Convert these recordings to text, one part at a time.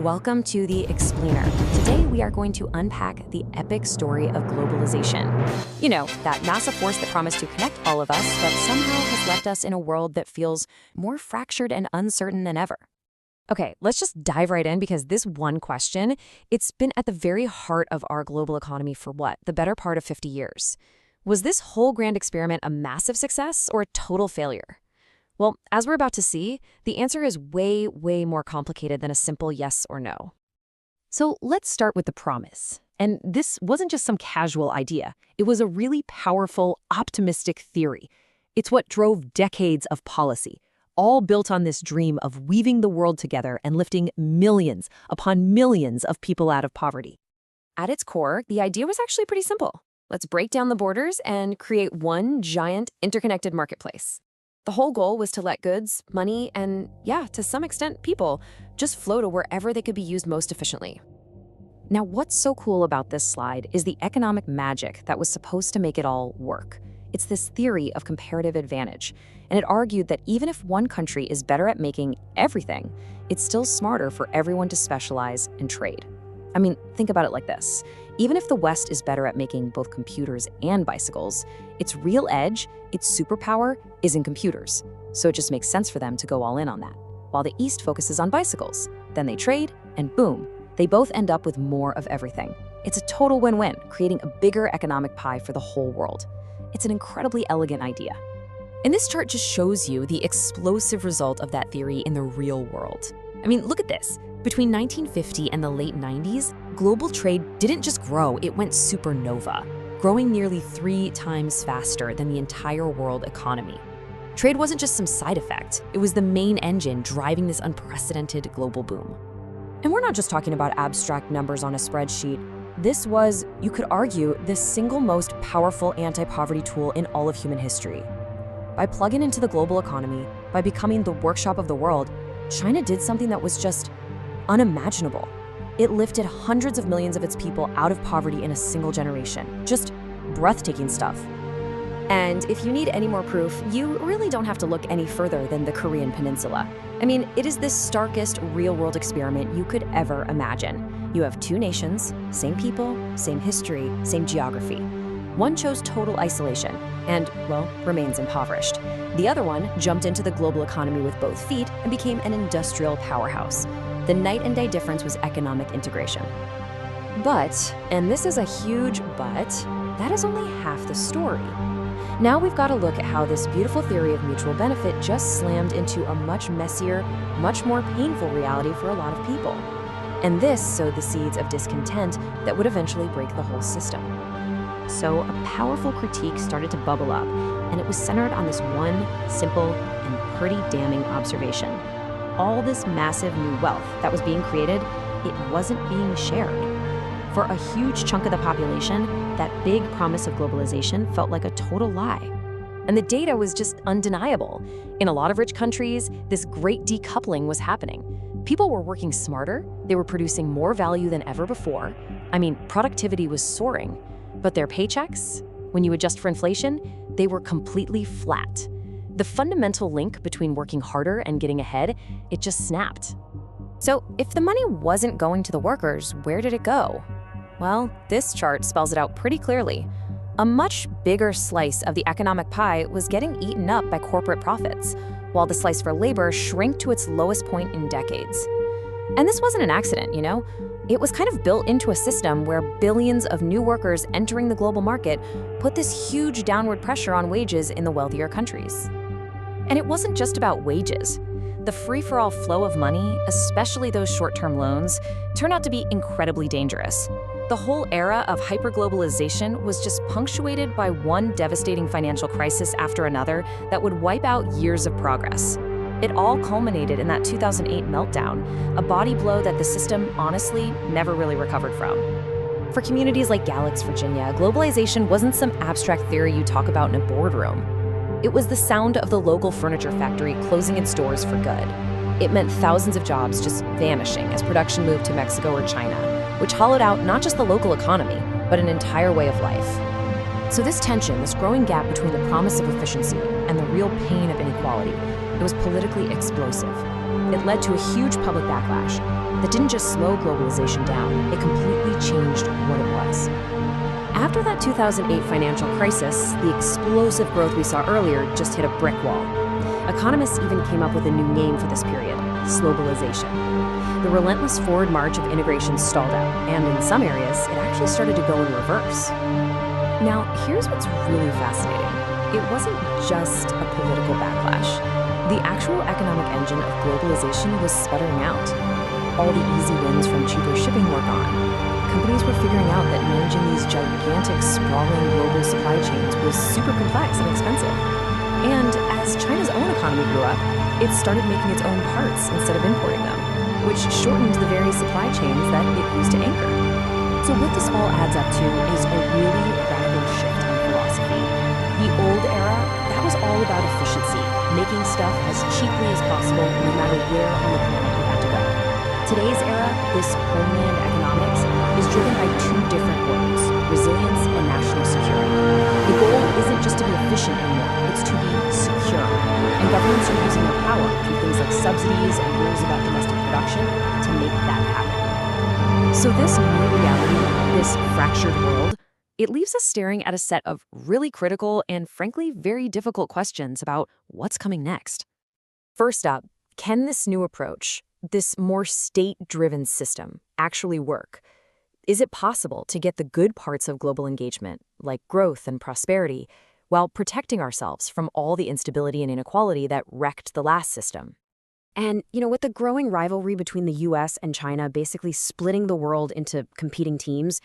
welcome to The Explainer. Today we are going to unpack the epic story of globalization. You know, that massive force that promised to connect all of us, but somehow has left us in a world that feels more fractured and uncertain than ever. Okay, let's just dive right in because this one question, it's been at the very heart of our global economy for what? The better part of 50 years. Was this whole grand experiment a massive success or a total failure? Well, as we're about to see, the answer is way, way more complicated than a simple yes or no. So let's start with the promise. And this wasn't just some casual idea. It was a really powerful, optimistic theory. It's what drove decades of policy, all built on this dream of weaving the world together and lifting millions upon millions of people out of poverty. At its core, the idea was actually pretty simple. Let's break down the borders and create one giant interconnected marketplace. The whole goal was to let goods, money, and, yeah, to some extent, people just flow to wherever they could be used most efficiently. Now, what's so cool about this slide is the economic magic that was supposed to make it all work. It's this theory of comparative advantage, and it argued that even if one country is better at making everything, it's still smarter for everyone to specialize and trade. I mean, think about it like this. Even if the West is better at making both computers and bicycles, its real edge, its superpower, is in computers. So it just makes sense for them to go all in on that. While the East focuses on bicycles, then they trade, and boom, they both end up with more of everything. It's a total win-win, creating a bigger economic pie for the whole world. It's an incredibly elegant idea. And this chart just shows you the explosive result of that theory in the real world. I mean, look at this. Between 1950 and the late 90s, global trade didn't just grow, it went supernova, growing nearly 3 times faster than the entire world economy. Trade wasn't just some side effect, it was the main engine driving this unprecedented global boom. And we're not just talking about abstract numbers on a spreadsheet. This was, you could argue, the single most powerful anti-poverty tool in all of human history. By plugging into the global economy, by becoming the workshop of the world, China did something that was just unimaginable. It lifted hundreds of millions of its people out of poverty in a single generation. Just breathtaking stuff. And if you need any more proof, you really don't have to look any further than the Korean Peninsula. I mean, it is the starkest real-world experiment you could ever imagine. You have 2 nations, same people, same history, same geography. One chose total isolation and, well, remains impoverished. The other one jumped into the global economy with both feet and became an industrial powerhouse. The night and day difference was economic integration. But, and this is a huge but, that is only half the story. Now we've got to look at how this beautiful theory of mutual benefit just slammed into a much messier, much more painful reality for a lot of people. And this sowed the seeds of discontent that would eventually break the whole system. So a powerful critique started to bubble up, and it was centered on this one simple and pretty damning observation. All this massive new wealth that was being created, it wasn't being shared. For a huge chunk of the population, that big promise of globalization felt like a total lie. And the data was just undeniable. In a lot of rich countries, this great decoupling was happening. People were working smarter, they were producing more value than ever before. I mean, productivity was soaring. But their paychecks, when you adjust for inflation, they were completely flat. The fundamental link between working harder and getting ahead, it just snapped. So if the money wasn't going to the workers, where did it go? Well, this chart spells it out pretty clearly. A much bigger slice of the economic pie was getting eaten up by corporate profits, while the slice for labor shrank to its lowest point in decades. And this wasn't an accident, you know? It was kind of built into a system where billions of new workers entering the global market put this huge downward pressure on wages in the wealthier countries. And it wasn't just about wages. The free-for-all flow of money, especially those short-term loans, turned out to be incredibly dangerous. The whole era of hyper-globalization was just punctuated by one devastating financial crisis after another that would wipe out years of progress. It all culminated in that 2008 meltdown, a body blow that the system, honestly, never really recovered from. For communities like Galax, Virginia, globalization wasn't some abstract theory you talk about in a boardroom. It was the sound of the local furniture factory closing its doors for good. It meant thousands of jobs just vanishing as production moved to Mexico or China, which hollowed out not just the local economy, but an entire way of life. So this tension, this growing gap between the promise of efficiency and the real pain of inequality, it was politically explosive. it led to a huge public backlash that didn't just slow globalization down, it completely changed what it was. After that 2008 financial crisis, the explosive growth we saw earlier just hit a brick wall. Economists even came up with a new name for this period: globalization. The relentless forward march of integration stalled out, and in some areas, it actually started to go in reverse. Now, here's what's really fascinating. It wasn't just a political backlash. The actual economic engine of globalization was sputtering out. All the easy wins from cheaper shipping were gone. Companies were figuring out that managing these gigantic, sprawling global supply chains was super complex and expensive. And as China's own economy grew up, it started making its own parts instead of importing them, which shortened the very supply chains that it used to anchor. So what this all adds up to is a really radical shift in philosophy. The old era, that was all about efficiency, making stuff as cheaply as possible no matter where on the planet you had to go. Today's era, this Homeland Economics, is driven by two different goals: resilience and national security. The goal isn't just to be efficient anymore, it's to be secure. And governments are using their power through things like subsidies and rules about domestic production to make that happen. So this new reality, this fractured world, it leaves us staring at a set of really critical and frankly very difficult questions about what's coming next. First up, can this new approach, this more state-driven system, actually work? Is it possible to get the good parts of global engagement, like growth and prosperity, while protecting ourselves from all the instability and inequality that wrecked the last system? And, with the growing rivalry between the US and China basically splitting the world into competing teams,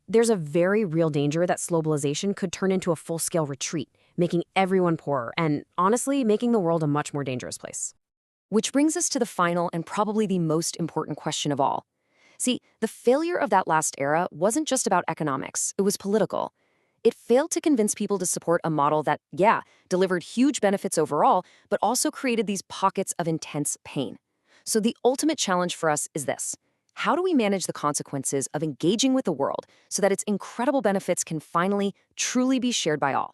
there's a very real danger that globalization could turn into a full-scale retreat, making everyone poorer and, honestly, making the world a much more dangerous place. Which brings us to the final and probably the most important question of all. See, the failure of that last era wasn't just about economics, it was political. It failed to convince people to support a model that, yeah, delivered huge benefits overall, but also created these pockets of intense pain. So the ultimate challenge for us is this: how do we manage the consequences of engaging with the world so that its incredible benefits can finally, truly be shared by all?